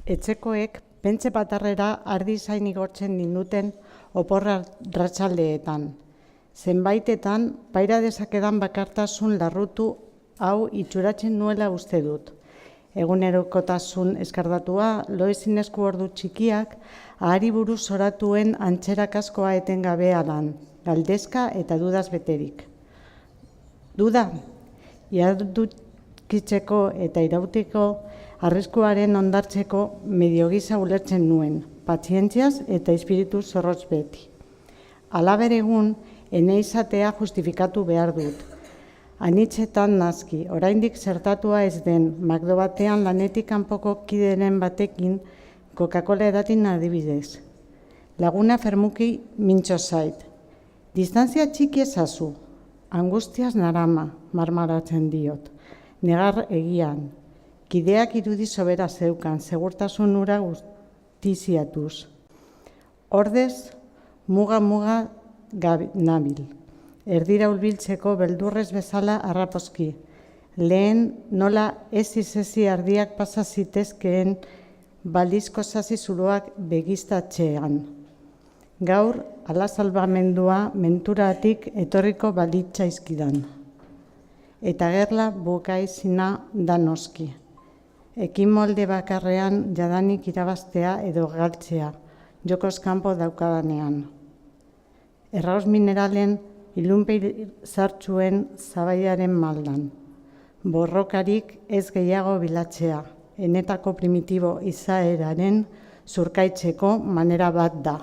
Etxekoek pentsa batarrera ardi zain igortzen ninduten oporra ratsaldeetan. Zenbaitetan, paira dezakedan bakartasun larrutu hau itxuratzen nuela uste dut. Egunerokotasun eskardatua, lo ezinezko ordu txikiak, ahari buruz zoratuen antxerak askoa etengabe alan, galdezka eta dudaz beterik. Duda, iardukitzeko eta irauteko arriskuaren ondartzeko medio gisa ulertzen nuen, patzientziaz eta espiritu zorrotz beti. Halaber egun, ene izatea justifikatu behar dut. Anitzetan nazki, oraindik zertatua ez den, magdo batean lanetik kanpoko kideren batekin Coca-Cola edatin adibidez. Laguna fermuki mintxo zait. Distantzia txiki ezazu, angustiaz narama, marmaratzen diot. Negar egian, kideak irudi sobera zeukan, segurtasun ura guztiziatuz. Ordez, muga nabil. Erdira hurbiltzeko beldurrez bezala harraposki. Lehen nola ez izezi ardiak pasa zitezkeen balizko sasi zuloak begistatzean. Gaur, ala salbamendua menturatik etorriko balitzaizkidan. Eta gerla bukaizina da noski. Ekin molde bakarrean jadanik irabaztea edo galtzea, jokoz kanpo daukadanean. Errauz mineralen ilunpei zartzuen zabaiaren maldan. Borrokarik ez gehiago bilatzea, enetako primitibo izaeraren zurkaitzeko manera bat da.